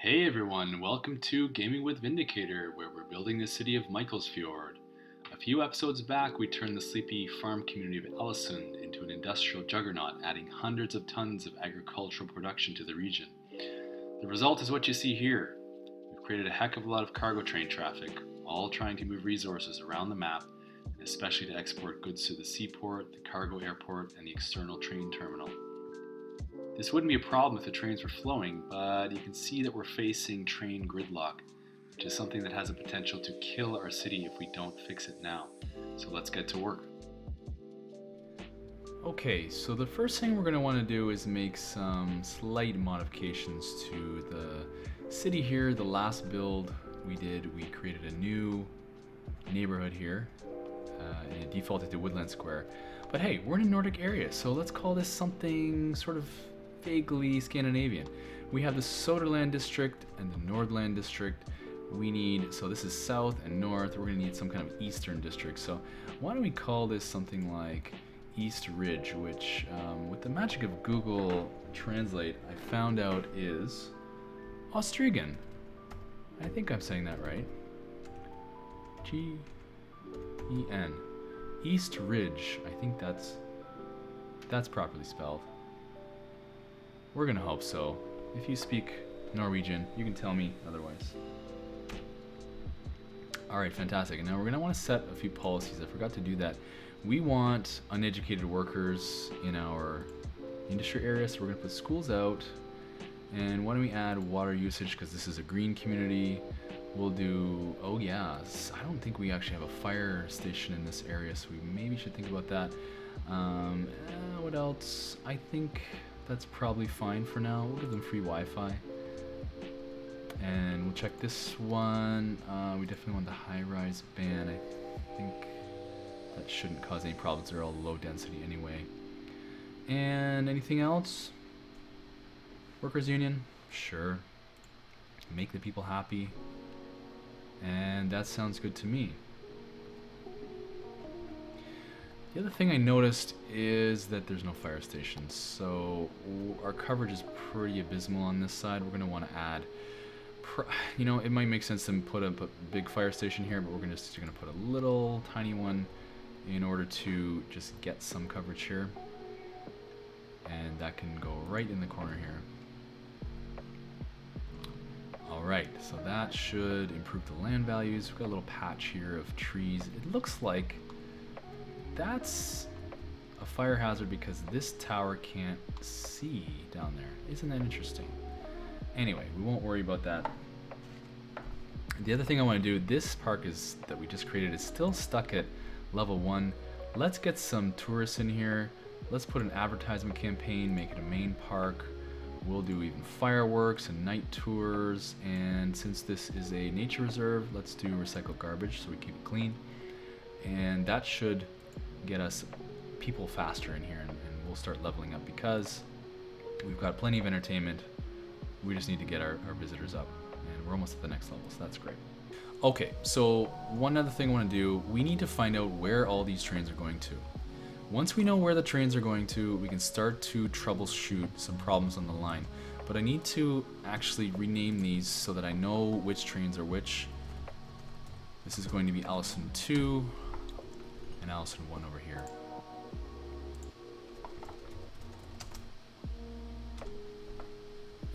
Hey everyone, welcome to Gaming with Vindicator, where we're building the city of Mikelsfjord. A few episodes back, we turned the sleepy farm community of Ellesund into an industrial juggernaut, adding hundreds of tons of agricultural production to the region. The result is what you see here. We've created a heck of a lot of cargo train traffic, all trying to move resources around the map, and especially to export goods to the seaport, the cargo airport, and the external train terminal. This wouldn't be a problem if the trains were flowing, but you can see that we're facing train gridlock, which is something that has the potential to kill our city if we don't fix it now. So let's get to work. Okay, so the first thing we're going to want to do is make some slight modifications to the city here. The last build we did, we created a new neighborhood here, and it defaulted to Woodland Square. But hey, we're in a Nordic area, so let's call this something sort of vaguely Scandinavian. We have the Soderland district and the Nordland district. So this is south and north. We're going to need some kind of eastern district. So why don't we call this something like East Ridge, which with the magic of Google Translate, I found out is Austrian. I think I'm saying that right. G-E-N. East Ridge. I think that's properly spelled. We're gonna hope so. If you speak Norwegian, you can tell me otherwise. Alright, fantastic. And now we're gonna want to set a few policies. I forgot to do that. We want uneducated workers in our industry area, so we're gonna put schools out. And why don't we add water usage, because this is a green community. We'll do, oh yeah, I don't think we actually have a fire station in this area, so we maybe should think about that. What else? I think that's probably fine for now. We'll give them free Wi-Fi. And we'll check this one. We definitely want the high-rise ban. I think that shouldn't cause any problems. They're all low density anyway. And anything else? Workers' union? Sure. Make the people happy. And that sounds good to me. The other thing I noticed is that there's no fire stations, so our coverage is pretty abysmal on this side. We're going to want to add, it might make sense to put a big fire station here, but we're just going to put a little tiny one in order to just get some coverage here. And that can go right in the corner here. Alright, so that should improve the land values. We've got a little patch here of trees. It looks like that's a fire hazard because this tower can't see down there. Isn't that interesting? Anyway, we won't worry about that. The other thing I want to do, this park that we just created is still stuck at level 1. Let's get some tourists in here. Let's put an advertisement campaign, make it a main park. We'll do even fireworks and night tours, and since this is a nature reserve, let's do recycled garbage so we keep it clean. And that should get us people faster in here, and we'll start leveling up because we've got plenty of entertainment. We just need to get our visitors up, and we're almost at the next level, so that's great. Okay, so one other thing I want to do, we need to find out where all these trains are going to. Once we know where the trains are going to, we can start to troubleshoot some problems on the line. But I need to actually rename these so that I know which trains are which. This is going to be Allison 2 and Allison 1 over here.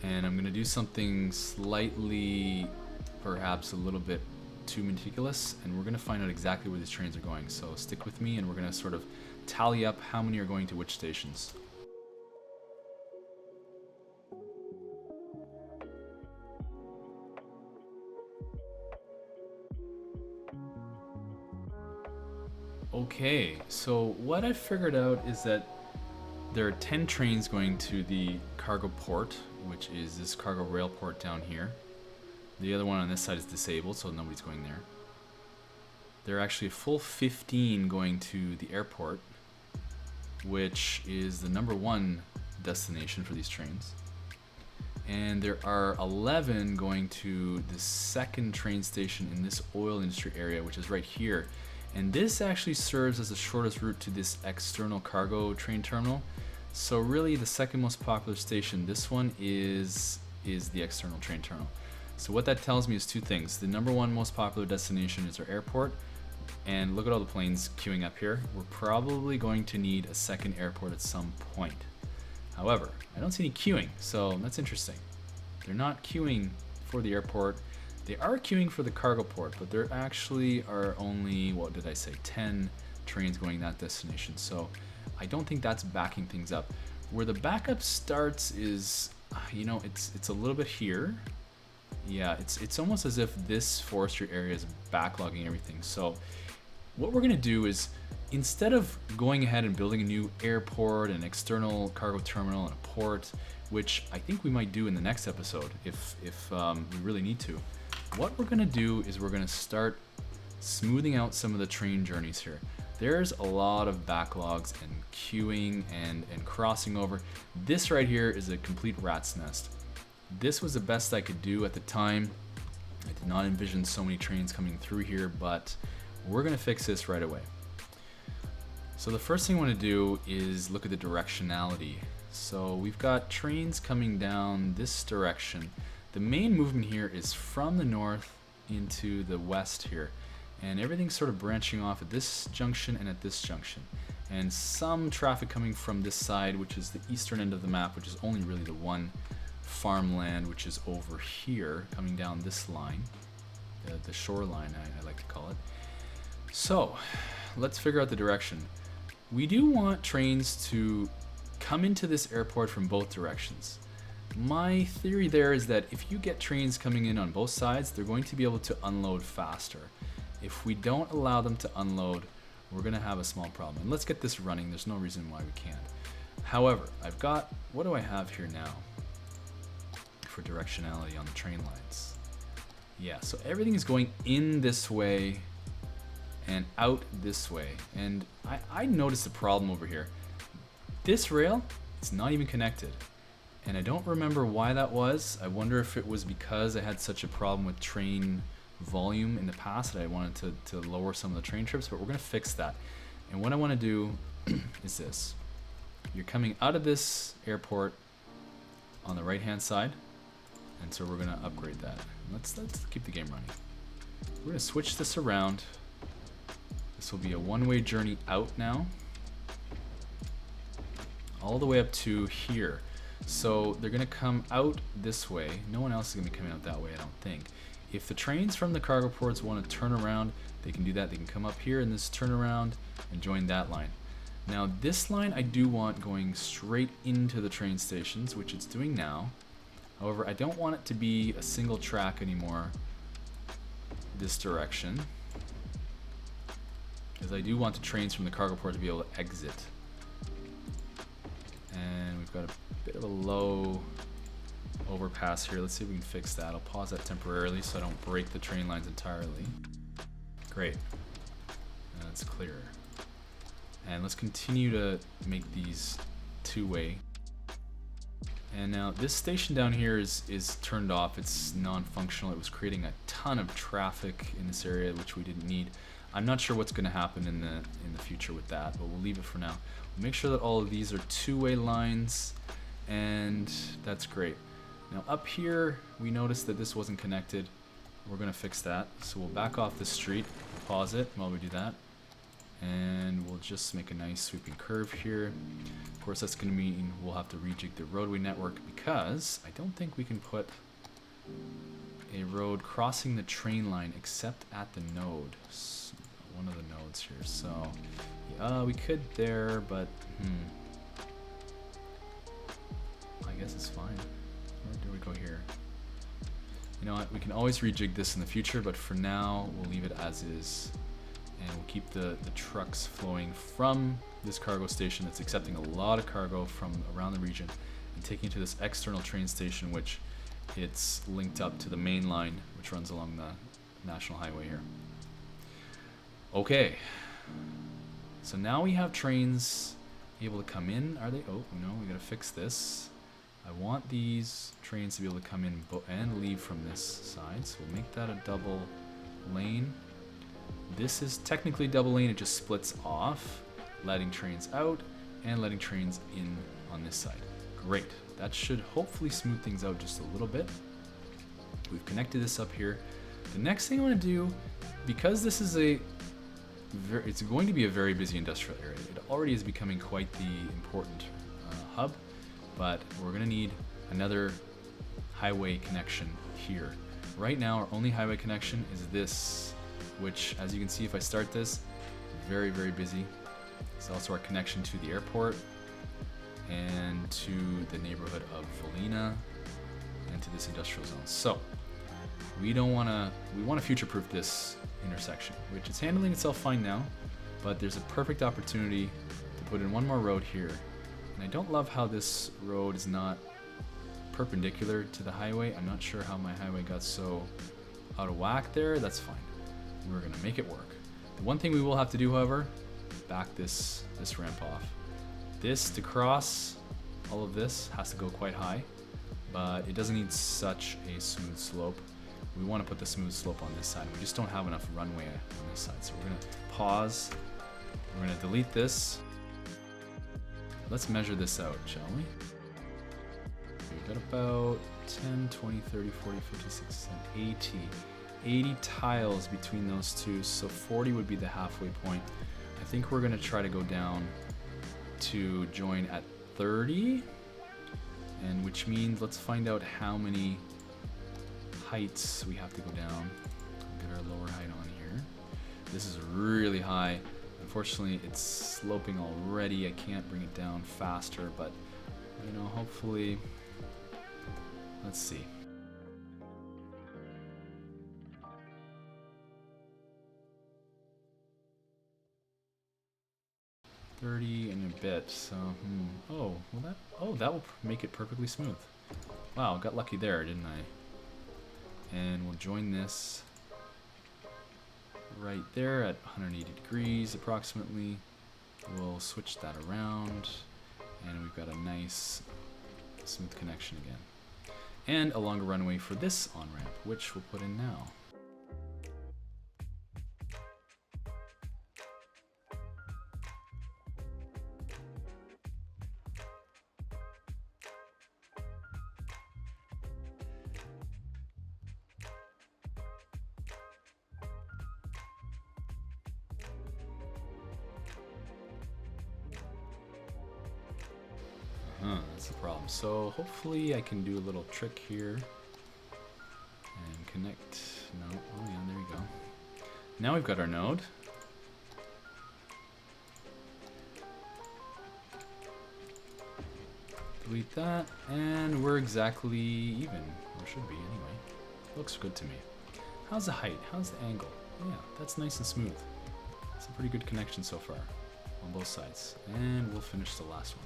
And I'm going to do something slightly, perhaps a little bit too meticulous, and we're going to find out exactly where these trains are going. So stick with me, and we're going to sort of tally up how many are going to which stations. Okay, so what I figured out is that there are 10 trains going to the cargo port, which is this cargo rail port down here. The other one on this side is disabled, so nobody's going there. There are actually a full 15 going to the airport, which is the #1 destination for these trains. And there are 11 going to the second train station in this oil industry area, which is right here. And this actually serves as the shortest route to this external cargo train terminal. So really the second most popular station, this one is the external train terminal. So what that tells me is two things. The number one most popular destination is our airport, and look at all the planes queuing up here. We're probably going to need a second airport at some point. However, I don't see any queuing, so that's interesting. They're not queuing for the airport. They are queuing for the cargo port, but there actually are only, what did I say, 10 trains going that destination. So I don't think that's backing things up. Where the backup starts is, you know, it's a little bit here. Yeah, it's almost as if this forestry area is backlogging everything. So what we're gonna do is, instead of going ahead and building a new airport, an external cargo terminal, and a port, which I think we might do in the next episode if we really need to, what we're gonna do is we're gonna start smoothing out some of the train journeys here. There's a lot of backlogs and queuing and crossing over. This right here is a complete rat's nest. This was the best I could do at the time. I did not envision so many trains coming through here, but we're gonna fix this right away. So the first thing I wanna do is look at the directionality. So we've got trains coming down this direction. The main movement here is from the north into the west here. And everything's sort of branching off at this junction and at this junction. And some traffic coming from this side, which is the eastern end of the map, which is only really the one farmland, which is over here, coming down this line, the shoreline, I like to call it. So let's figure out the direction. We do want trains to come into this airport from both directions. My theory there is that if you get trains coming in on both sides, they're going to be able to unload faster. If we don't allow them to unload, we're gonna have a small problem. And let's get this running. There's no reason why we can't. However, I've got, what do I have here now for directionality on the train lines? Yeah, so everything is going in this way and out this way. And I noticed a problem over here. This rail is not even connected. And I don't remember why that was. I wonder if it was because I had such a problem with train volume in the past that I wanted to lower some of the train trips, but we're gonna fix that. And what I wanna do is this. You're coming out of this airport on the right-hand side, and so we're gonna upgrade that. Let's keep the game running. We're gonna switch this around. This will be a one-way journey out now, all the way up to here. So they're gonna come out this way. No one else is gonna be coming out that way, I don't think. If the trains from the cargo ports want to turn around, they can do that. They can come up here in this turnaround and join that line. Now this line I do want going straight into the train stations, which it's doing now. However, I don't want it to be a single track anymore this direction, because I do want the trains from the cargo port to be able to exit. And we've got a bit of a low overpass here. Let's see if we can fix that. I'll pause that temporarily so I don't break the train lines entirely. Great. That's clearer. And let's continue to make these two-way. And now this station down here is turned off. It's non-functional. It was creating a ton of traffic in this area, which we didn't need. I'm not sure what's going to happen in the future with that, but we'll leave it for now. We'll make sure that all of these are two-way lines, and that's great. Now up here, we noticed that this wasn't connected. We're gonna fix that. So we'll back off the street, pause it while we do that. And we'll just make a nice sweeping curve here. Of course, that's gonna mean we'll have to rejig the roadway network, because I don't think we can put a road crossing the train line except at the node. One of the nodes here. So we could there, but I guess it's fine. Where do we go here? You know what, we can always rejig this in the future, but for now we'll leave it as is, and we'll keep the trucks flowing from this cargo station that's accepting a lot of cargo from around the region and taking it to this external train station, which it's linked up to the main line which runs along the national highway here. Okay, so now we have trains able to come in. Are they? Oh no, we gotta fix this. I want these trains to be able to come in and leave from this side, so we'll make that a double lane. This is technically double lane, it just splits off, letting trains out and letting trains in on this side. Great, that should hopefully smooth things out just a little bit. We've connected this up here. The next thing I want to do, because this is it's going to be a very busy industrial area. It already is becoming quite the important hub, but we're going to need another highway connection here. Right now, our only highway connection is this, which, as you can see, if I start this, very, very busy. It's also our connection to the airport and to the neighborhood of Volina and to this industrial zone. So we want to future-proof this intersection, which is handling itself fine now, but there's a perfect opportunity to put in one more road here. And I don't love how this road is not perpendicular to the highway. I'm not sure how my highway got so out of whack there. That's fine. We're gonna make it work. The one thing we will have to do, however, back this ramp off. This, to cross all of this, has to go quite high, but it doesn't need such a smooth slope. We want to put the smooth slope on this side. We just don't have enough runway on this side. So we're going to pause. We're going to delete this. Let's measure this out, shall we? We've got about 10, 20, 30, 40, 50, 60, 70, 80 tiles between those two. So 40 would be the halfway point. I think we're going to try to go down to join at 30. And which means let's find out how many heights we have to go down. Get our lower height on here. This is really high. Unfortunately, it's sloping already. I can't bring it down faster, but you know, hopefully, let's see. $30 and a bit. So, oh, well that will make it perfectly smooth. Wow, got lucky there, didn't I? And we'll join this right there at 180 degrees approximately. We'll switch that around and we've got a nice smooth connection again. And a longer runway for this on-ramp, which we'll put in now. That's the problem. So hopefully I can do a little trick here and connect. No, oh yeah, there you go. Now we've got our node. Delete that, and we're exactly even, or should be anyway. Looks good to me. How's the height? How's the angle? Yeah, that's nice and smooth. It's a pretty good connection so far on both sides. And we'll finish the last one.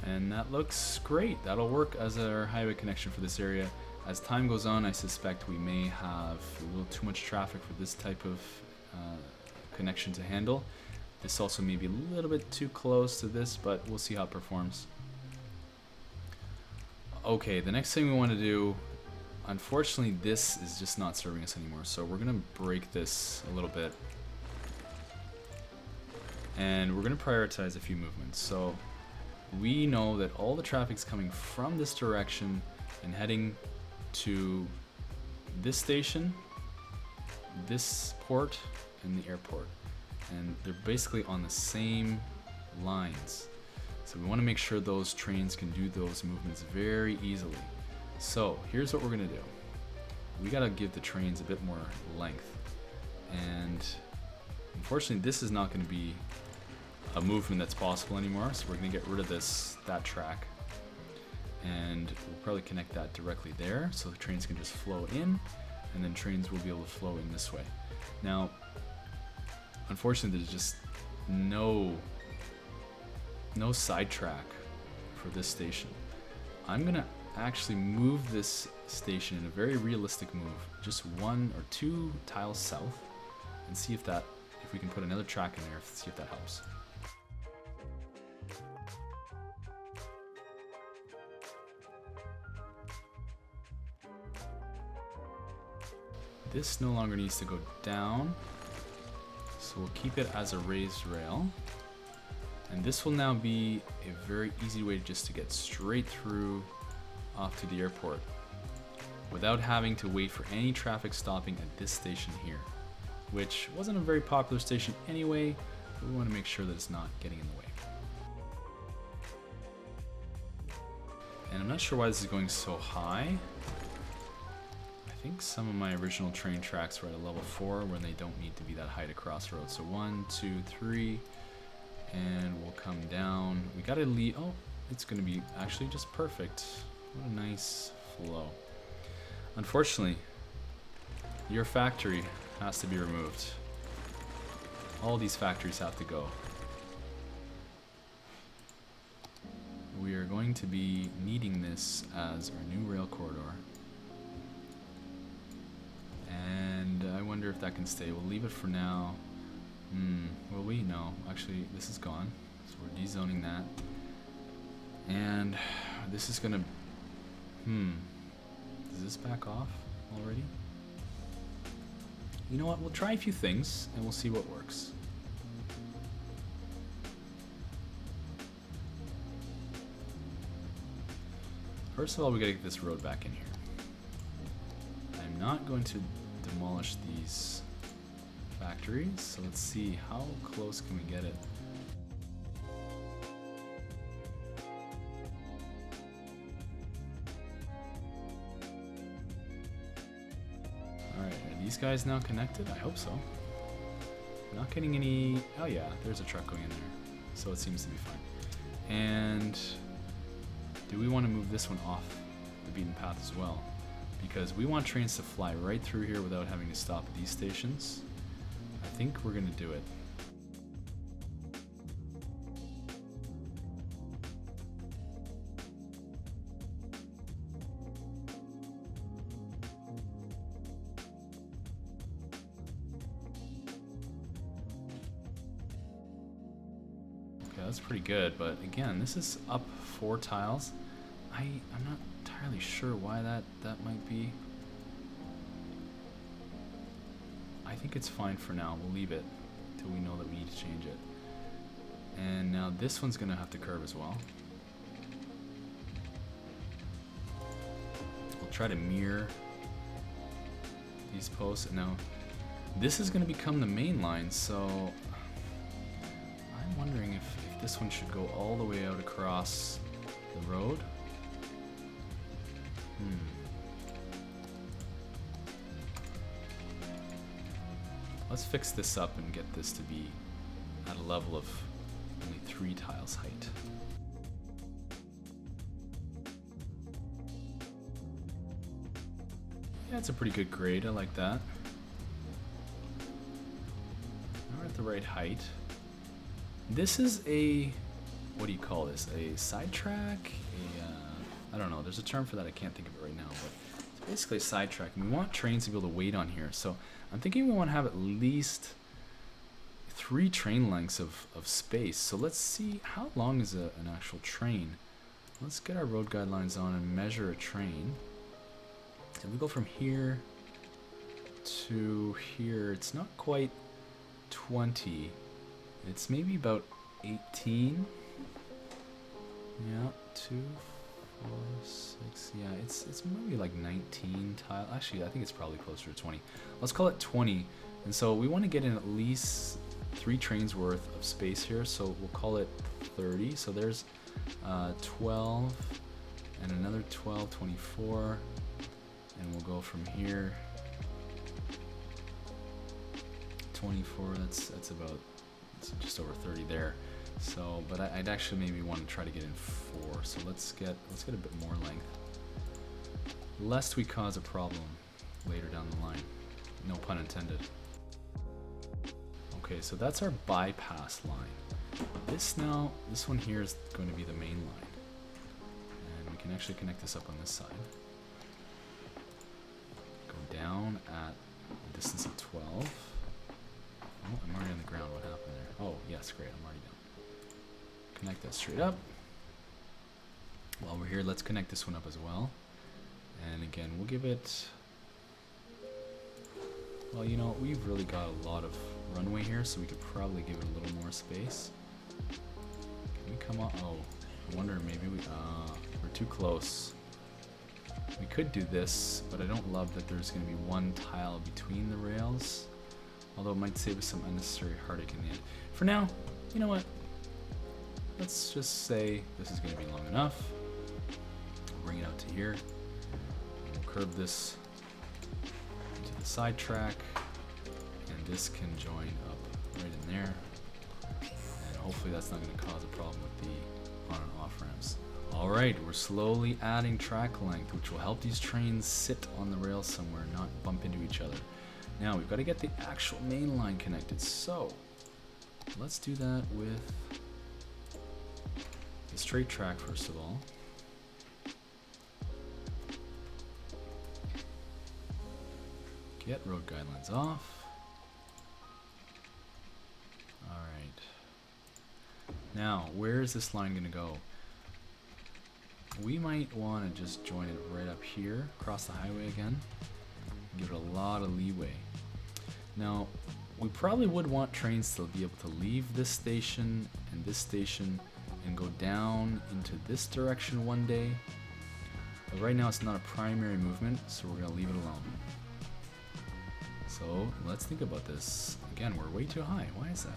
And that looks great. That'll work as our highway connection for this area. As time goes on, I suspect we may have a little too much traffic for this type of connection to handle. This also may be a little bit too close to this, but we'll see how it performs. Okay, the next thing we want to do, unfortunately this is just not serving us anymore, so we're going to break this a little bit. And we're going to prioritize a few movements. So we know that all the traffic's coming from this direction and heading to this station, this port, and the airport. And they're basically on the same lines. So we want to make sure those trains can do those movements very easily. So here's what we're going to do. We got to give the trains a bit more length. And unfortunately, this is not going to be a movement that's possible anymore, so we're going to get rid of that track, and we'll probably connect that directly there so the trains can just flow in, and then trains will be able to flow in this way. Now unfortunately there's just no sidetrack for this station. I'm going to actually move this station in a very realistic move, just 1 or 2 tiles south, and see if we can put another track in there, see if that helps. This no longer needs to go down. So we'll keep it as a raised rail. And this will now be a very easy way just to get straight through off to the airport without having to wait for any traffic stopping at this station here, which wasn't a very popular station anyway, but we want to make sure that it's not getting in the way. And I'm not sure why this is going so high. I think some of my original train tracks were at a level 4 when they don't need to be that high to cross roads. So 1, 2, 3, and we'll come down. We gotta leave. Oh, it's gonna be actually just perfect. What a nice flow. Unfortunately, your factory has to be removed. All these factories have to go. We are going to be needing this as our new rail corridor. And I wonder if that can stay. We'll leave it for now. Will we? No. Actually, this is gone. So we're dezoning that. And this is gonna... Does this back off already? You know what? We'll try a few things and we'll see what works. First of all, we gotta get this road back in here. I'm not going to demolish these factories, so let's see how close can we get it. Alright, are these guys now connected? I hope so. Not getting any... Oh yeah, there's a truck going in there, so it seems to be fine. And do we want to move this one off the beaten path as well? Because we want trains to fly right through here without having to stop at these stations. I think we're going to do it. Okay, that's pretty good, but again, this is up 4 tiles. I'm not entirely sure why that might be. I think it's fine for now. We'll leave it till we know that we need to change it. And now this one's gonna have to curve as well. We'll try to mirror these posts. And now this is gonna become the main line, so I'm wondering if this one should go all the way out across the road. Let's fix this up and get this to be at a level of only 3 tiles height. Yeah, it's a pretty good grade. I like that. We're at the right height. This is a... what do you call this? A sidetrack? I don't know. There's a term for that. I can't think of it right now. But it's basically a sidetrack. And we want trains to be able to wait on here. So I'm thinking we want to have at least 3 train lengths of space. So let's see, how long is an actual train? Let's get our road guidelines on and measure a train. And we go from here to here. It's not quite 20. It's maybe about 18. Yeah, 2, 4, 6. Yeah, it's maybe like 19 tile. Actually, I think it's probably closer to 20. Let's call it 20. And so we want to get in at least 3 trains worth of space here. So we'll call it 30. So there's 12 and another 12, 24. And we'll go from here. 24. That's about just over 30 there. So, but I'd actually maybe want to try to get in 4. So let's get a bit more length, lest we cause a problem later down the line. No pun intended. Okay, so that's our bypass line. This one here is going to be the main line, and we can actually connect this up on this side. Go down at a distance of 12. Oh, I'm already on the ground. What happened there? Oh, yes, great. I'm already down. Connect that straight up. While we're here, let's connect this one up as well. And again, we'll give it... Well, you know, we've really got a lot of runway here, so we could probably give it a little more space. Can we come up? Oh, I wonder, maybe we're too close. We could do this, but I don't love that there's going to be one tile between the rails. Although it might save us some unnecessary heartache in the end. For now, you know what? Let's just say this is going to be long enough. We'll bring it out to here. We'll curve this into the side track. And this can join up right in there. And hopefully that's not going to cause a problem with the on and off ramps. Alright, we're slowly adding track length, which will help these trains sit on the rails somewhere, not bump into each other. Now we've got to get the actual main line connected, so let's do that with the straight track first of all. Get road guidelines off. Alright. Now, where is this line going to go? We might want to just join it right up here, across the highway again. Give it a lot of leeway. Now, we probably would want trains to be able to leave this station and go down into this direction one day. But right now it's not a primary movement, so we're going to leave it alone. So let's think about this. Again, we're way too high. Why is that?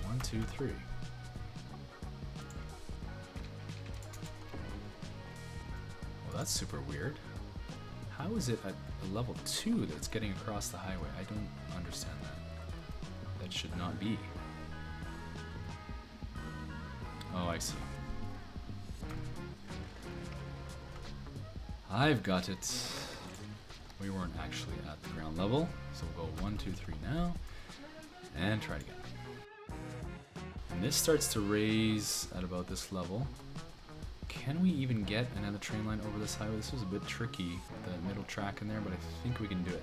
One, two, three. Well, that's super weird. How is it at a level 2 that's getting across the highway? I don't understand that. That should not be. Oh, I see. I've got it. We weren't actually at the ground level, so we'll go 1, 2, 3 now, and try it again. And this starts to raise at about this level. Can we even get another train line over this highway? This was a bit tricky, the middle track in there, but I think we can do it.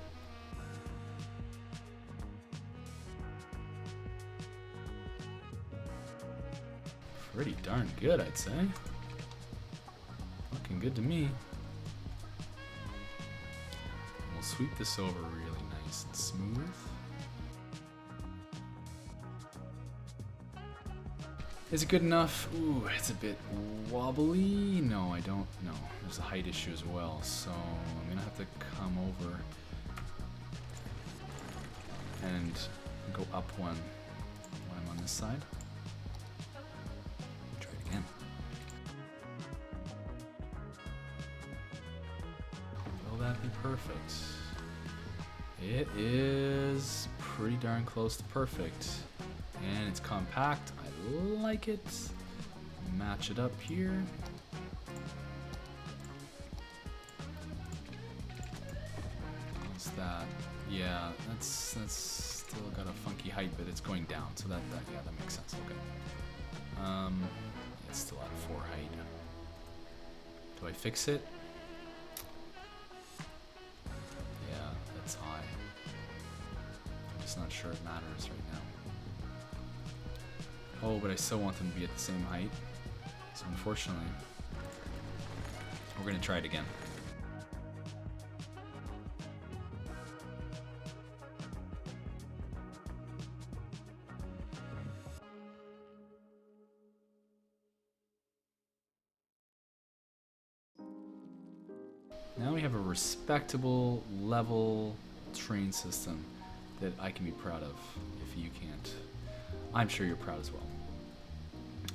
Pretty darn good, I'd say. Looking good to me. We'll sweep this over really nice and smooth. Is it good enough? Ooh, it's a bit wobbly. No, I don't know. There's a height issue as well, so I'm gonna have to come over and go up one when I'm on this side. Try it again. Will that be perfect? It is pretty darn close to perfect. And it's compact. I like it. Match it up here. How's that? Yeah, that's still got a funky height, but it's going down, so that makes sense. Okay. It's still at a 4 height. Do I fix it? Yeah, that's high. I'm just not sure it matters right now. Oh, but I still want them to be at the same height. So unfortunately, we're going to try it again. Now we have a respectable, level train system that I can be proud of, if you can't. I'm sure you're proud as well.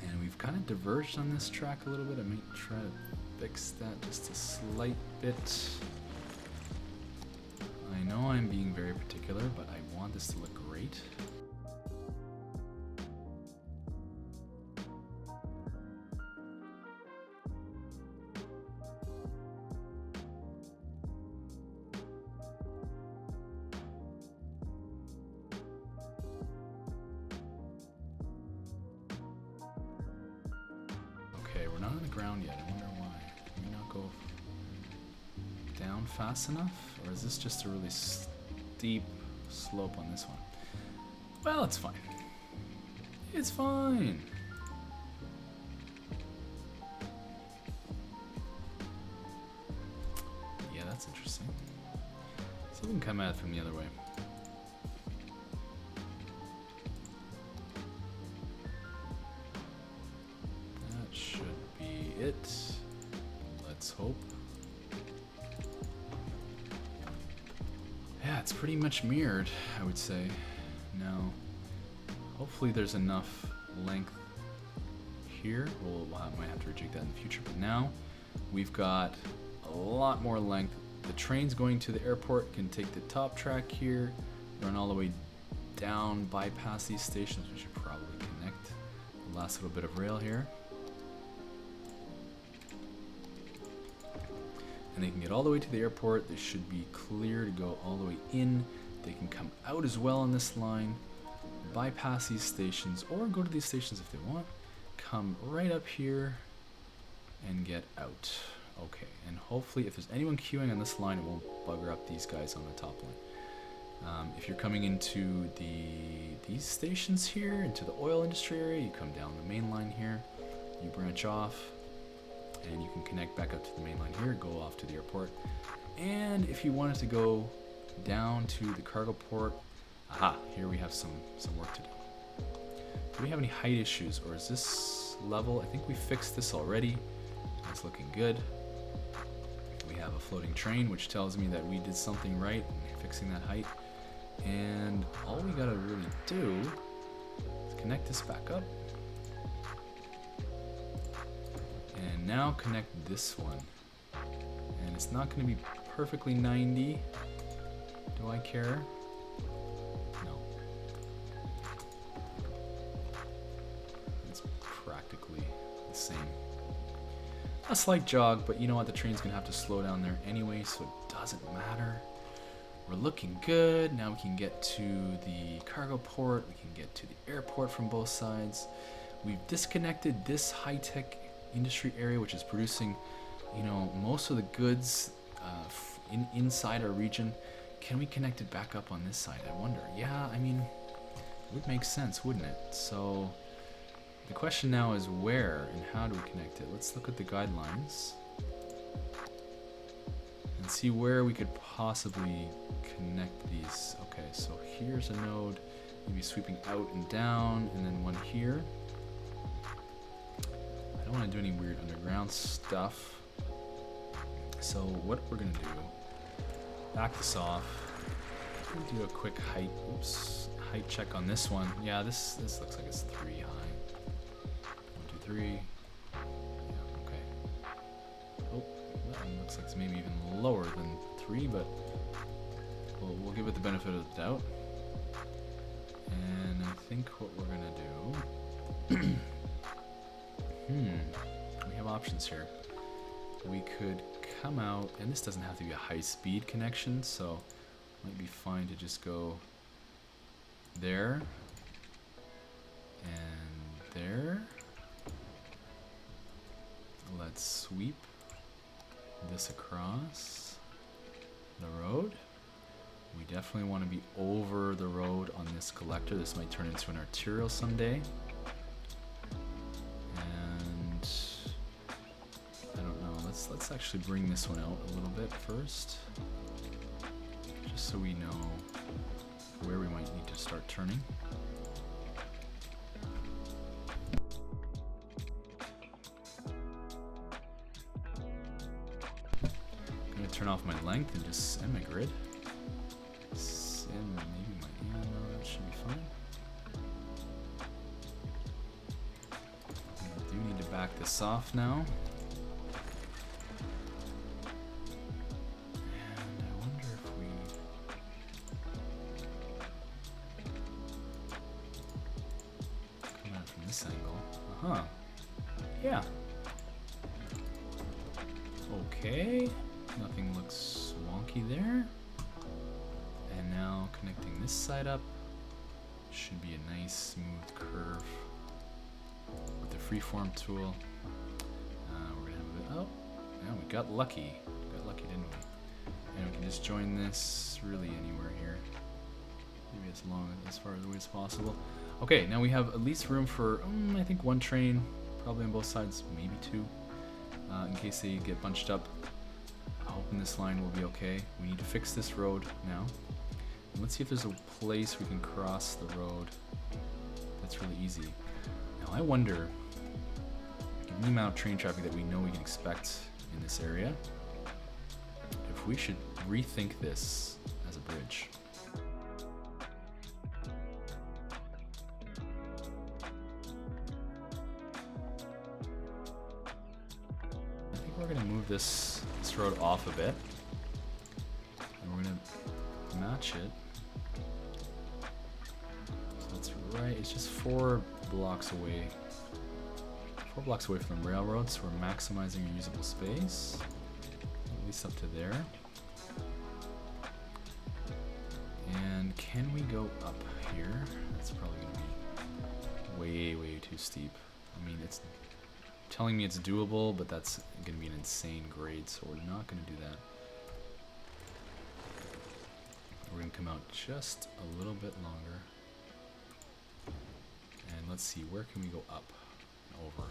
And we've kind of diverged on this track a little bit. I might try to fix that just a slight bit. I know I'm being very particular, but I want this to look great. Okay, we're not on the ground yet. I wonder why. Can we not go down fast enough? Or is this just a really steep slope on this one? Well, it's fine. It's fine. can come at it from the other way. That should be it. Let's hope. Yeah, it's pretty much mirrored, I would say. Now, hopefully there's enough length here. We'll might have to rejig that in the future, but now we've got a lot more length. The trains going to the airport can take the top track here, run all the way down, bypass these stations. We should probably connect the last little bit of rail here. And they can get all the way to the airport. They should be clear to go all the way in. They can come out as well on this line, bypass these stations, or go to these stations if they want. Come right up here and get out. Okay, and hopefully if there's anyone queuing on this line, it won't bugger up these guys on the top line. If you're coming into these stations here, into the oil industry area, you come down the main line here, you branch off, and you can connect back up to the main line here, go off to the airport. And if you wanted to go down to the cargo port, aha, here we have some work to do. Do we have any height issues, or is this level? I think we fixed this already. It's looking good. We have a floating train, which tells me that we did something right in fixing that height. And all we gotta really do is connect this back up. And now connect this one. And it's not gonna be perfectly 90. Do I care? No. It's practically the same. A slight jog, but you know what? The train's gonna have to slow down there anyway, so it doesn't matter. We're looking good. Now we can get to the cargo port. We can get to the airport from both sides. We've disconnected this high-tech industry area, which is producing, you know, most of the goods inside our region. Can we connect it back up on this side? I wonder. Yeah, I mean, it would make sense, wouldn't it? So the question now is where and how do we connect it? Let's look at the guidelines and see where we could possibly connect these. Okay, so here's a node, maybe sweeping out and down, and then one here. I don't want to do any weird underground stuff. So what we're gonna do, back this off, do a quick height, height check on this one. Yeah, this looks like it's 3 high. 1, 2, 3. Yeah, okay. Oh, that one looks like it's maybe even lower than 3, but we'll give it the benefit of the doubt. And I think what we're gonna do, we have options here. We could come out, and this doesn't have to be a high-speed connection, so it might be fine to just go there and there. Let's sweep this across the road. We definitely want to be over the road on this collector. This might turn into an arterial someday. And I don't know, let's actually bring this one out a little bit first, just so we know where we might need to start turning. I'm gonna turn off my length and just send my grid. Send maybe my that should be fine. I do need to back this off now. Huh. Yeah. Okay. Nothing looks wonky there. And now connecting this side up should be a nice smooth curve with the freeform tool. We're gonna move it. Oh, yeah, we got lucky. Got lucky, didn't we? And we can just join this really anywhere here. Maybe as far away as possible. Okay, now we have at least room for, I think 1 train, probably on both sides, maybe 2, in case they get bunched up. Oh, in this line will be okay. We need to fix this road now. And let's see if there's a place we can cross the road that's really easy. Now I wonder, given the amount of train traffic that we know we can expect in this area, if we should rethink this as a bridge. I think we're gonna move this road off a bit, and we're gonna match it. So that's right, it's just 4 blocks away. 4 blocks away from the railroad, so we're maximizing our usable space. At least up to there. And can we go up here? That's probably gonna be way too steep. I mean, it's telling me it's doable, but that's gonna be an insane grade, so we're not gonna do that. We're gonna come out just a little bit longer. And let's see, where can we go up and over?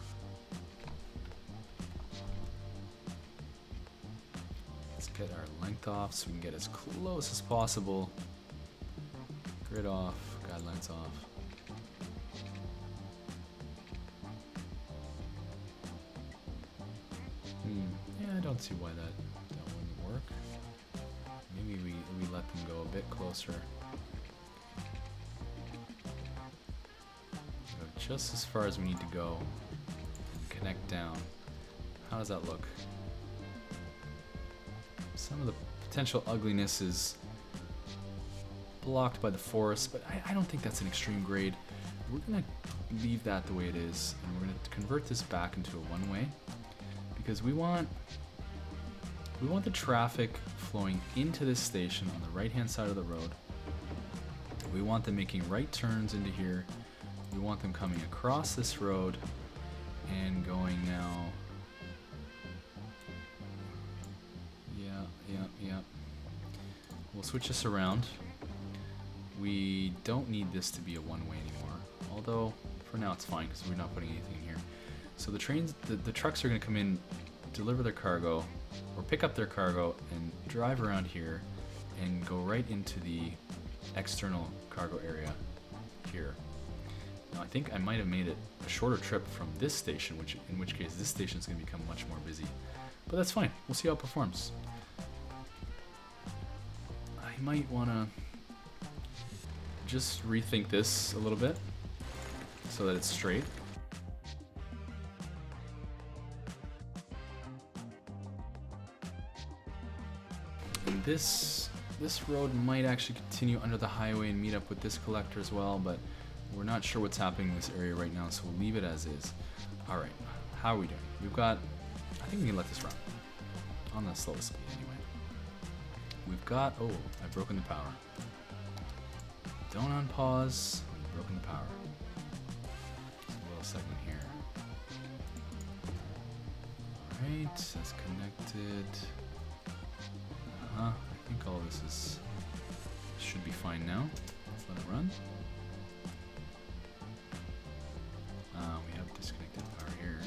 Let's get our length off so we can get as close as possible. Grid off, guidelines off. Yeah, I don't see why that wouldn't work. Maybe we let them go a bit closer. Go just as far as we need to go. And connect down. How does that look? Some of the potential ugliness is blocked by the forest, but I don't think that's an extreme grade. We're gonna leave that the way it is, and we're gonna convert this back into a one-way, because we want the traffic flowing into this station on the right-hand side of the road. We want them making right turns into here. We want them coming across this road and going now. Yeah. We'll switch this around. We don't need this to be a one-way anymore, although for now it's fine because we're not putting anything in here. So the trains, the trucks are going to come in, deliver their cargo, or pick up their cargo and drive around here and go right into the external cargo area here. Now I think I might have made it a shorter trip from this station, in which case this station is going to become much more busy. But that's fine. We'll see how it performs. I might want to just rethink this a little bit so that it's straight. And this road might actually continue under the highway and meet up with this collector as well, but we're not sure what's happening in this area right now, so we'll leave it as is. Alright, how are we doing? We've got, I think we can let this run on the slowest speed anyway. We've got, oh, I've broken the power. Don't unpause, we've broken the power. There's a little segment here. Alright, that's connected. I think all this should be fine now. Let's let it run. We have disconnected power here.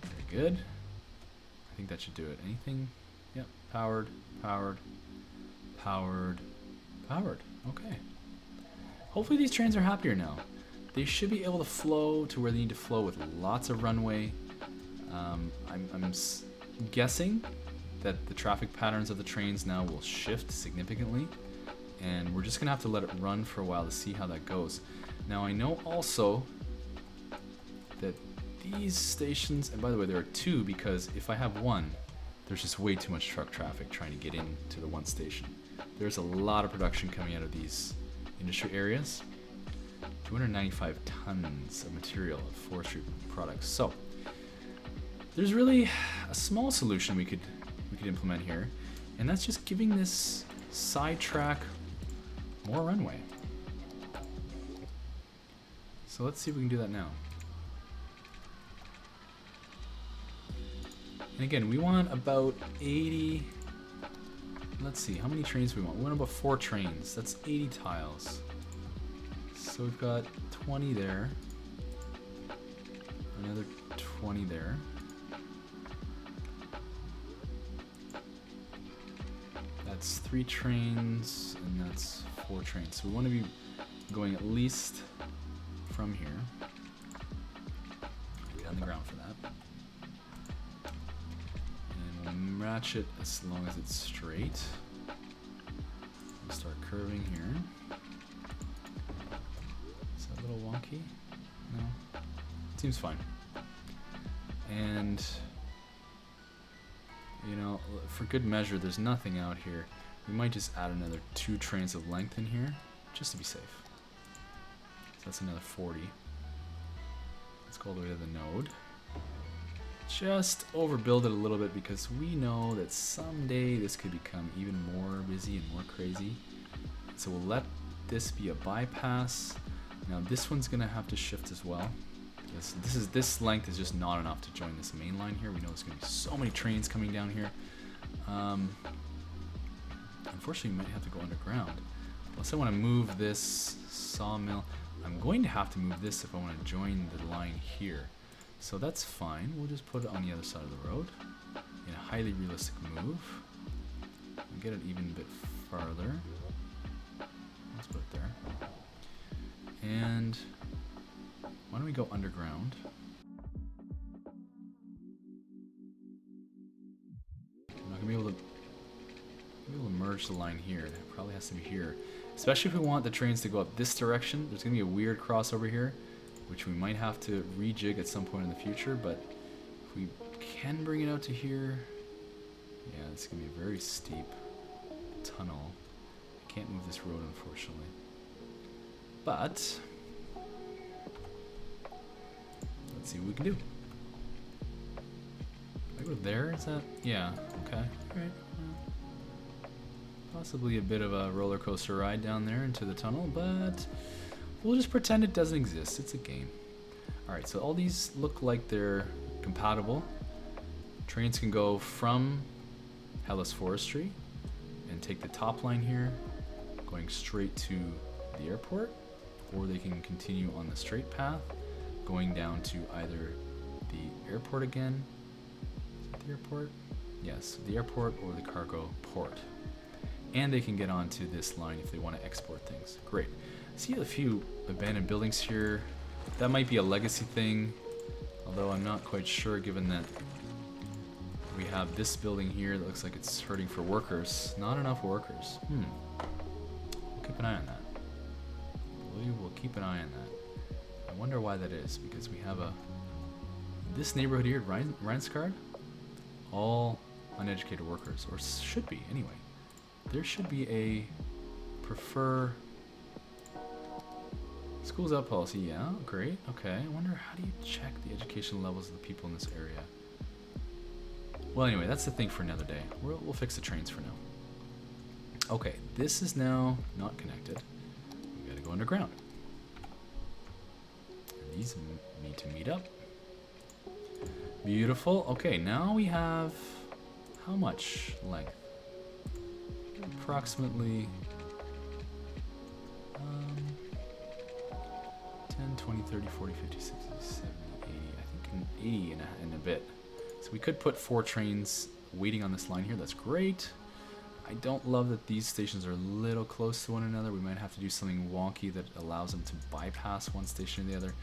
Very good. I think that should do it. Anything? Yep, powered. Okay. Hopefully these trains are happier now. They should be able to flow to where they need to flow with lots of runway. I'm guessing that the traffic patterns of the trains now will shift significantly, and we're just gonna have to let it run for a while to see how that goes. Now I know also that these stations, and by the way there are two, because if I have one, there's just way too much truck traffic trying to get into the one station. There's a lot of production coming out of these industry areas. 295 tons of material of forestry products. So there's really a small solution we could implement here, and that's just giving this side track more runway. So let's see if we can do that now. And again, we want about 80, let's see, how many trains do we want? We want about 4 trains, that's 80 tiles. So we've got 20 there, another 20 there. that's 3 trains, and that's 4 trains. So we want to be going at least from here. Get on the ground for that. And we'll ratchet as long as it's straight. We'll start curving here. Is that a little wonky? No? Seems fine. And, you know, for good measure, there's nothing out here. We might just add another 2 trains of length in here, just to be safe. So that's another 40. Let's go all the way to the node. Just overbuild it a little bit because we know that someday this could become even more busy and more crazy. So we'll let this be a bypass. Now this one's gonna have to shift as well. This length is just not enough to join this main line here. We know there's gonna be so many trains coming down here. Unfortunately, we might have to go underground. Unless I want to move this sawmill, I'm going to have to move this if I want to join the line here. So that's fine. We'll just put it on the other side of the road in a highly realistic move. And get it even a bit farther. Let's put it there. And why don't we go underground? I'm not gonna be able to merge the line here. It probably has to be here. Especially if we want the trains to go up this direction. There's gonna be a weird crossover here, which we might have to rejig at some point in the future, but if we can bring it out to here, yeah, it's gonna be a very steep tunnel. I can't move this road, unfortunately. But let's see what we can do. Can I go there? Is that? Yeah, okay. Alright. Possibly a bit of a roller coaster ride down there into the tunnel, but we'll just pretend it doesn't exist. It's a game. Alright, so all these look like they're compatible. Trains can go from Hellas Forestry and take the top line here, going straight to the airport, or they can continue on the straight path, going down to either the airport again. Is it the airport? Yes, the airport or the cargo port. And they can get onto this line if they want to export things. Great. I see a few abandoned buildings here. That might be a legacy thing, although I'm not quite sure given that we have this building here that looks like it's hurting for workers. Not enough workers. We'll keep an eye on that. We will keep an eye on that. I wonder why that is, because we have this neighborhood here, Rhineskard, all uneducated workers, or should be anyway. There should be a prefer schools out policy. Yeah, great. Okay. I wonder, how do you check the educational levels of the people in this area? Well, anyway, that's the thing for another day. We'll fix the trains for now. Okay, this is now not connected. We gotta go underground. And these need to meet up. Beautiful. Okay, now we have how much length? Approximately 10, 20, 30, 40, 50, 60, 70, 80. I think 80 in a bit. So we could put 4 trains waiting on this line here. That's great. I don't love that these stations are a little close to one another. We might have to do something wonky that allows them to bypass one station or the other.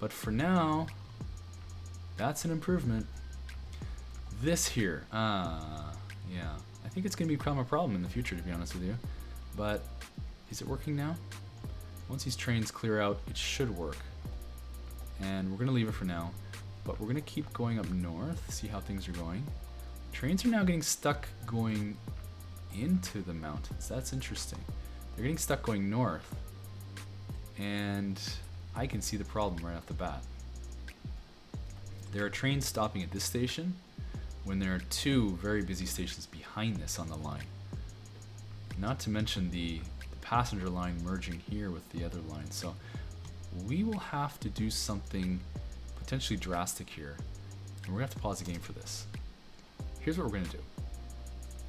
But for now, that's an improvement. This here, yeah. I think it's going to become a problem in the future, to be honest with you. But is it working now? Once these trains clear out, it should work. And we're going to leave it for now. But we're going to keep going up north, see how things are going. Trains are now getting stuck going into the mountains. That's interesting. They're getting stuck going north. And I can see the problem right off the bat. There are trains stopping at this station when there are 2 very busy stations behind this on the line. Not to mention the passenger line merging here with the other line. So we will have to do something potentially drastic here. And we're gonna have to pause the game for this. Here's what we're gonna do.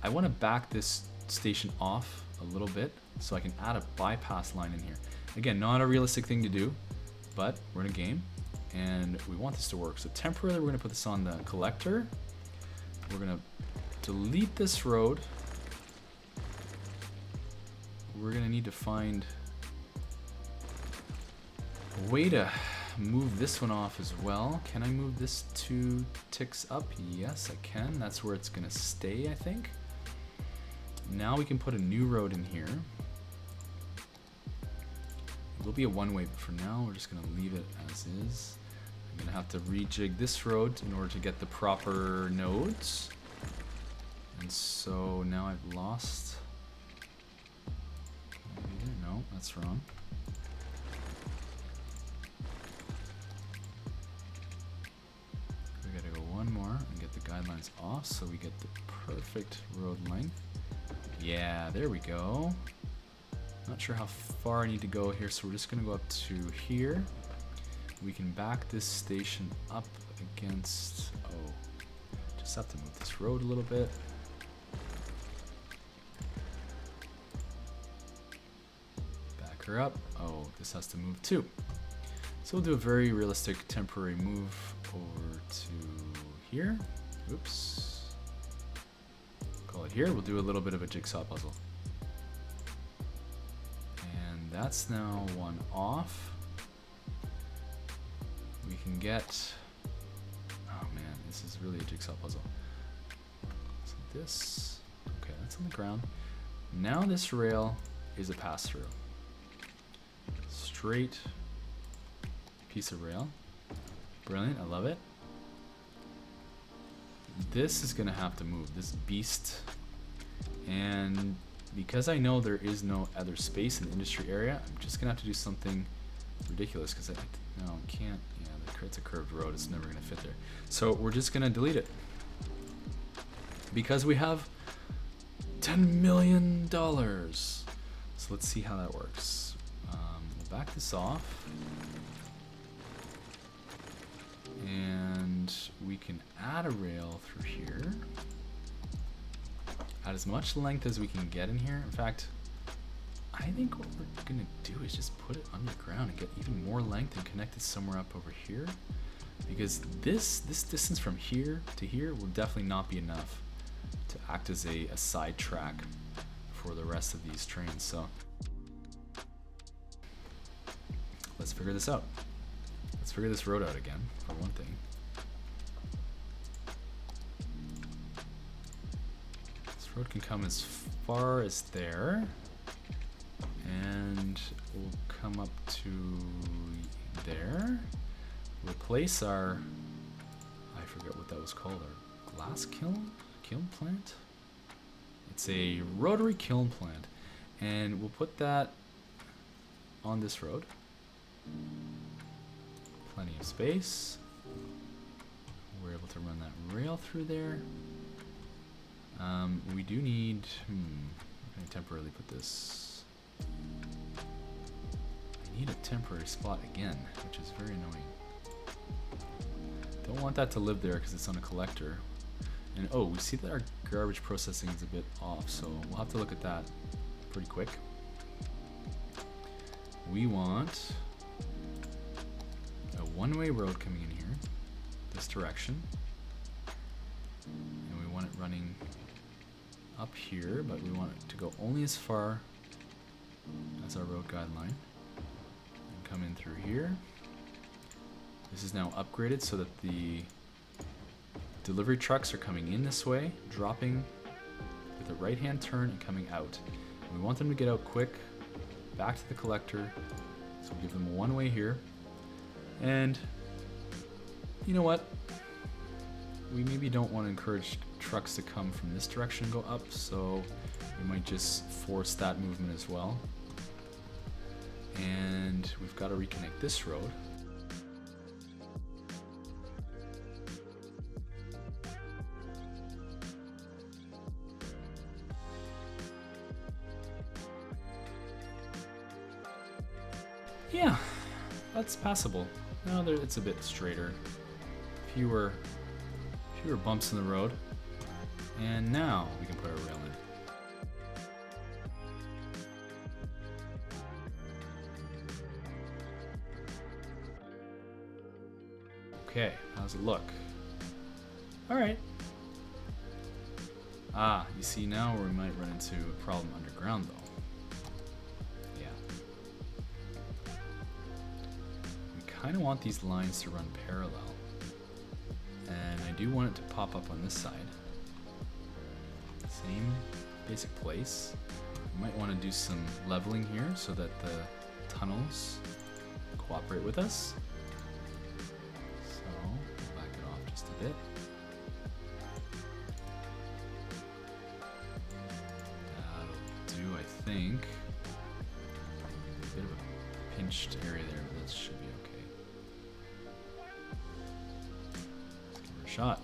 I wanna back this station off a little bit so I can add a bypass line in here. Again, not a realistic thing to do, but we're in a game and we want this to work. So temporarily we're gonna put this on the collector. We're gonna delete this road we're gonna need to find a way to move this one off as well. Can I move this 2 ticks up? Yes, I can. That's where it's gonna stay, I think. Now we can put a new road in here. It will be a one-way, but for now we're just gonna leave it as is. I'm gonna have to rejig this road in order to get the proper nodes. And so now I've lost. No, that's wrong. We gotta go one more and get the guidelines off so we get the perfect road length. Yeah, there we go. Not sure how far I need to go here, so we're just gonna go up to here. We can back this station up against, oh, just have to move this road a little bit. Back her up. Oh, this has to move too. So we'll do a very realistic temporary move over to here. Oops. Call it here. We'll do a little bit of a jigsaw puzzle. And that's now one off. We can get, oh man, this is really a jigsaw puzzle. So this, okay, that's on the ground. Now this rail is a pass-through. Straight piece of rail. Brilliant, I love it. This is gonna have to move, this beast. And because I know there is no other space in the industry area, I'm just gonna have to do something ridiculous because no, can't. Yeah, it's a curved road. It's never gonna fit there. So we're just gonna delete it because we have $10 million. So let's see how that works. We'll back this off, and we can add a rail through here. Add as much length as we can get in here. In fact, I think what we're gonna do is just put it underground and get even more length and connect it somewhere up over here. Because this distance from here to here will definitely not be enough to act as a side track for the rest of these trains. So let's figure this out. Let's figure this road out again, for one thing. This road can come as far as there. And we'll come up to there. Replace our, I forget what that was called, our glass kiln plant? It's a rotary kiln plant. And we'll put that on this road. Plenty of space. We're able to run that rail through there. We do need, I'm gonna temporarily put this. I need a temporary spot again, which is very annoying. Don't want that to live there because it's on a collector. And oh, we see that our garbage processing is a bit off, so we'll have to look at that pretty quick. We want a one-way road coming in here, this direction. And we want it running up here, but we want it to go only as far as our road guideline. And come in through here. This is now upgraded so that the delivery trucks are coming in this way, dropping with a right-hand turn and coming out. And we want them to get out quick, back to the collector. So we'll give them a one-way here. And you know what? We maybe don't want to encourage trucks to come from this direction and go up, so we might just force that movement as well. And we've got to reconnect this road. Yeah, that's passable. No, it's a bit straighter. Fewer bumps in the road. And now we can put our rail in. Okay, how's it look? All right. Ah, you see now we might run into a problem underground though. kind of want these lines to run parallel. And I do want it to pop up on this side. Same basic place. You might want to do some leveling here so that the tunnels cooperate with us. So, we'll back it off just a bit. That'll do, I think. A bit of a pinched area there, but that should be okay. Let's give her a shot.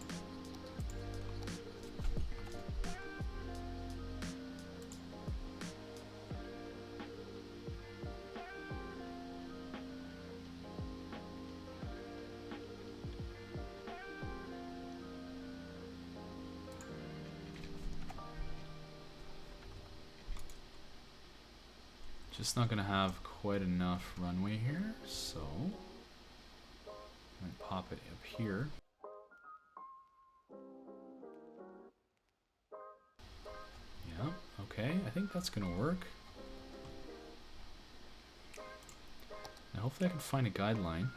Just not gonna have quite enough runway here, so I might pop it up here. Yeah, okay, I think that's gonna work. Now hopefully I can find a guideline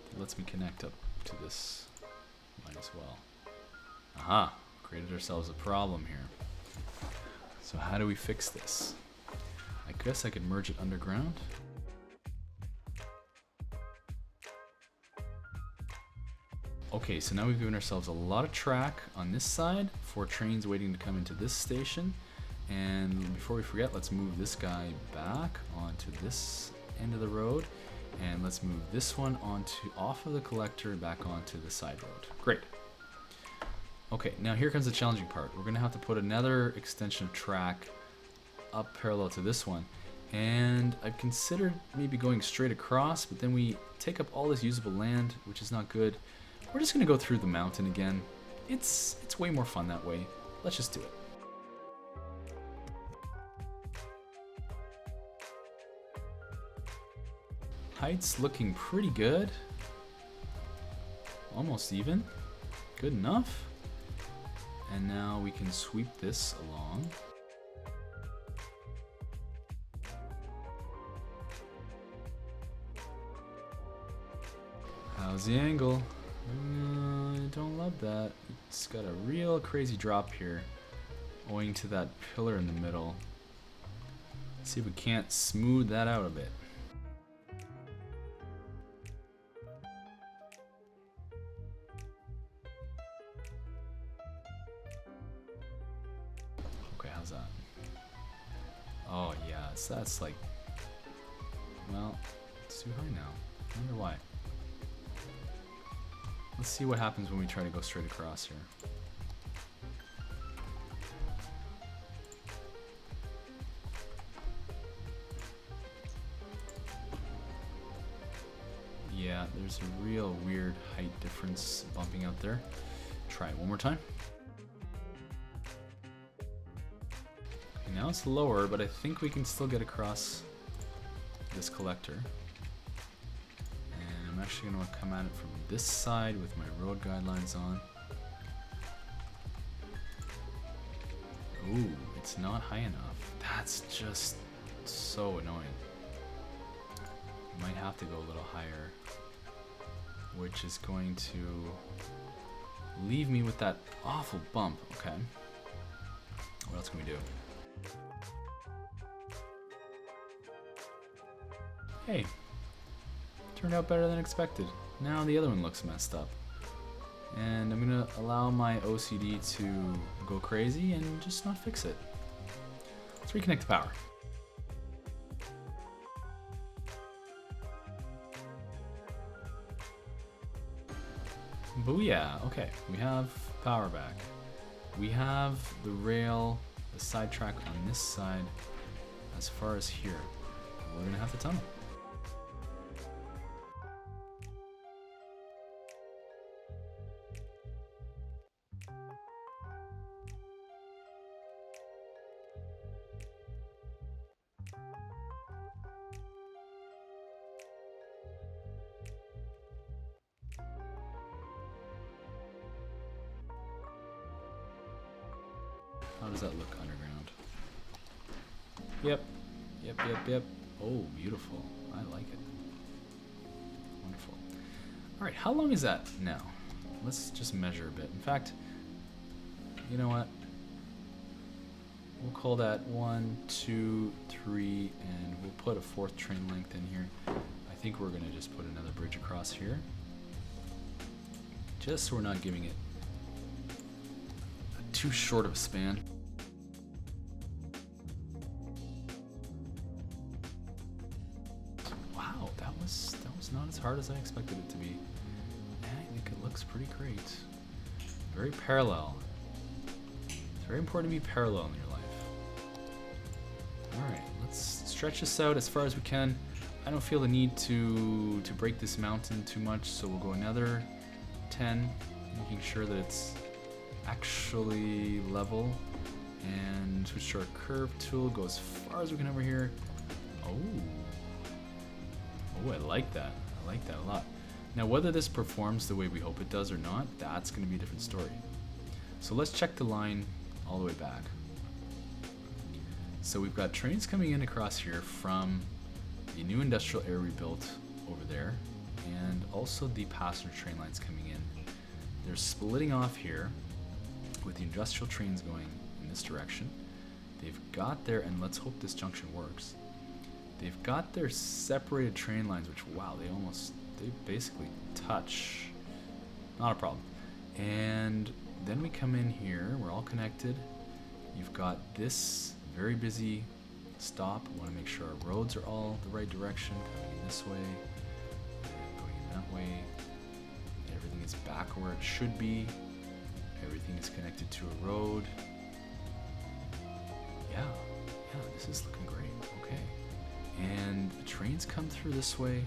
that lets me connect up to this line as well. Aha, created ourselves a problem here. So how do we fix this? I guess I could merge it underground. Okay, so now we've given ourselves a lot of track on this side for trains waiting to come into this station. And before we forget, let's move this guy back onto this end of the road. And let's move this one off of the collector back onto the side road. Great. Okay, now here comes the challenging part. We're gonna have to put another extension of track up parallel to this one, and I've considered maybe going straight across, but then we take up all this usable land, which is not good. We're just gonna go through the mountain again. It's way more fun that way. Let's just do it. Height's looking pretty good. Almost even. Good enough. And now we can sweep this along. How's the angle? I don't love that. It's got a real crazy drop here, owing to that pillar in the middle. Let's see if we can't smooth that out a bit. Okay, how's that? Oh yeah, so that's like, well, it's too high now. I wonder why. Let's see what happens when we try to go straight across here. Yeah, there's a real weird height difference bumping out there. Try it one more time. Okay, now it's lower, but I think we can still get across this collector. I'm actually going to come at it from this side with my road guidelines on. Ooh, it's not high enough. That's just so annoying. Might have to go a little higher, which is going to leave me with that awful bump. Okay. What else can we do? Hey. Turned out better than expected. Now the other one looks messed up. And I'm gonna allow my OCD to go crazy and just not fix it. Let's reconnect the power. Booyah! Okay, we have power back. We have the rail, the sidetrack on this side as far as here. We're gonna have to tunnel. How does that look underground? Yep. Oh, beautiful. I like it. Wonderful. All right, how long is that now? Let's just measure a bit. In fact, you know what? We'll call that 1, 2, 3, and we'll put a 4th train length in here. I think we're gonna just put another bridge across here, just so we're not giving it too short of a span. Wow, that was not as hard as I expected it to be. I think it looks pretty great. Very parallel. It's very important to be parallel in your life. Alright, let's stretch this out as far as we can. I don't feel the need to break this mountain too much, so we'll go another 10, making sure that it's actually level. And switch to our curve tool, go as far as we can over here. Oh, I like that. I like that a lot. Now, whether this performs the way we hope it does or not, that's going to be a different story. So let's check the line all the way back. So we've got trains coming in across here from the new industrial area we built over there, and also the passenger train lines coming in. They're splitting off here with the industrial trains going in this direction. They've got their, and let's hope this junction works, they've got their separated train lines, which, wow, they basically touch. Not a problem. And then we come in here, we're all connected. You've got this very busy stop. We want to make sure our roads are all the right direction, coming in this way, and going in that way. Everything is back where it should be. Everything is connected to a road. Yeah, this is looking great. Okay. And the trains come through this way.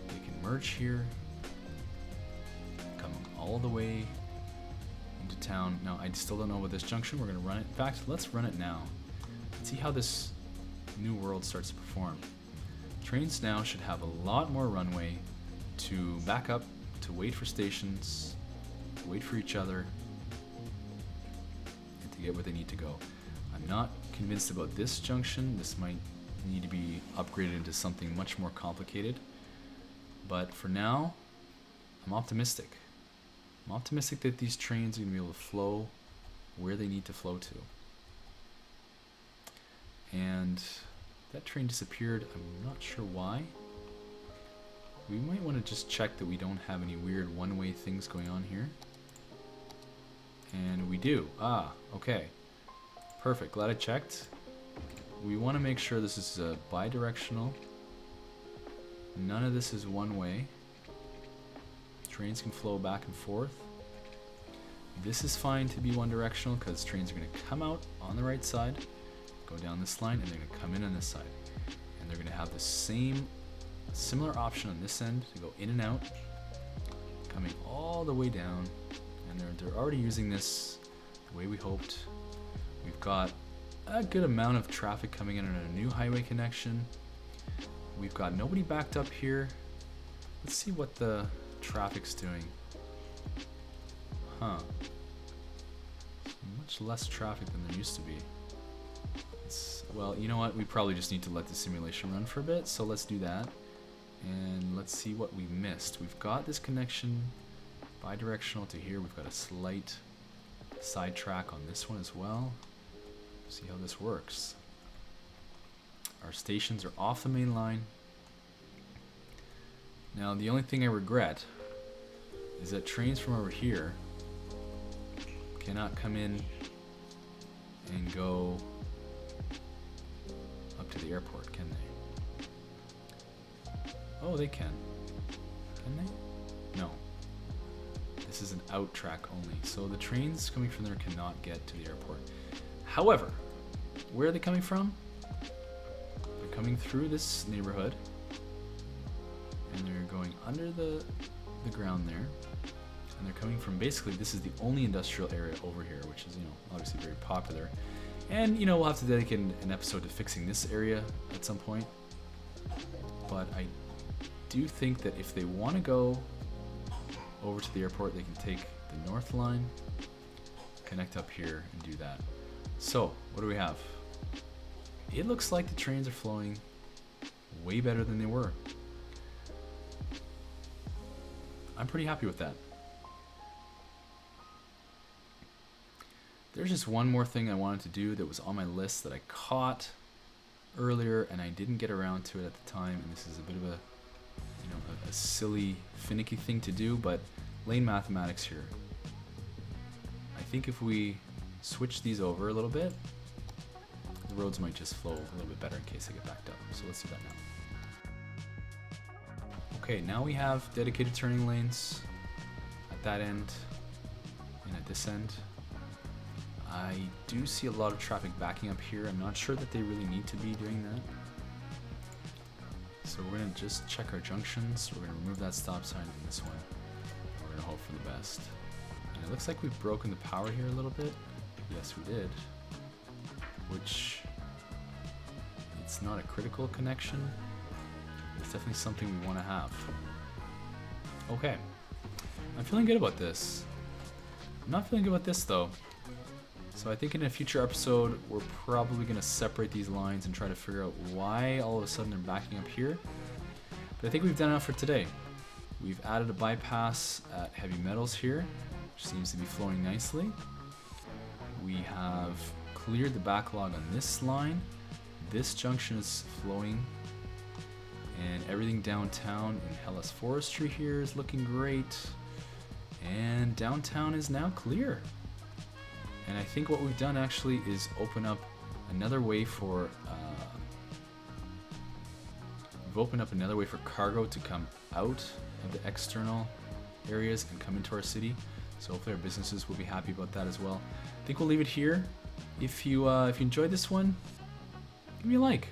They can merge here, come all the way into town. Now, I still don't know with this junction. We're going to run it. In fact, let's run it now. See how this new world starts to perform. Trains now should have a lot more runway to back up, to wait for stations, to wait for each other, and to get where they need to go. I'm not convinced about this junction. This might need to be upgraded into something much more complicated. But for now, I'm optimistic. I'm optimistic that these trains are going to be able to flow where they need to flow to. And that train disappeared. I'm not sure why. We might want to just check that we don't have any weird one-way things going on here. And we do. Ah, okay. Perfect. Glad I checked. We want to make sure this is bi-directional. None of this is one way. Trains can flow back and forth. This is fine to be one directional because trains are going to come out on the right side, go down this line, and they're going to come in on this side. And they're going to have the similar option on this end to go in and out, coming all the way down. And they're already using this the way we hoped. We've got a good amount of traffic coming in on a new highway connection. We've got nobody backed up here. Let's see what the traffic's doing. Huh. Much less traffic than there used to be. Well, you know what? We probably just need to let the simulation run for a bit, so let's do that. And let's see what we missed. We've got this connection bi-directional to here. We've got a slight side track on this one as well. See how this works. Our stations are off the main line. Now, the only thing I regret is that trains from over here cannot come in and go up to the airport, can they? Oh, they can. Can they? No. This is an out track only. So the trains coming from there cannot get to the airport. However, where are they coming from? They're coming through this neighborhood, and they're going under the ground there, and they're coming from, basically, this is the only industrial area over here, which is, obviously very popular. And, we'll have to dedicate an episode to fixing this area at some point. But I do think that if they want to go over to the airport, they can take the north line, connect up here, and do that. So, what do we have? It looks like the trains are flowing way better than they were. I'm pretty happy with that. There's just one more thing I wanted to do that was on my list that I caught earlier and I didn't get around to it at the time, and this is a bit of a, you know, a silly, finicky thing to do, but lane mathematics here. I think if we switch these over a little bit, the roads might just flow a little bit better in case they get backed up. So let's do that now. Okay, now we have dedicated turning lanes at that end and at this end. I do see a lot of traffic backing up here. I'm not sure that they really need to be doing that. So we're gonna just check our junctions. We're gonna remove that stop sign in this one. We're gonna hope for the best. And it looks like we've broken the power here a little bit. Yes, we did. Which, it's not a critical connection. It's definitely something we want to have. Okay, I'm feeling good about this. I'm not feeling good about this though. So I think in a future episode, we're probably going to separate these lines and try to figure out why all of a sudden they're backing up here. But I think we've done enough for today. We've added a bypass at heavy metals here, which seems to be flowing nicely. We have cleared the backlog on this line. This junction is flowing. And everything downtown in Hellas Forestry here is looking great. And downtown is now clear. And I think what we've done actually is open up another way for cargo to come out of the external areas and come into our city. So hopefully our businesses will be happy about that as well. I think we'll leave it here. If you enjoyed this one, give me a like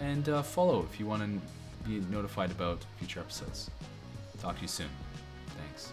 and follow if you want to be notified about future episodes. Talk to you soon. Thanks.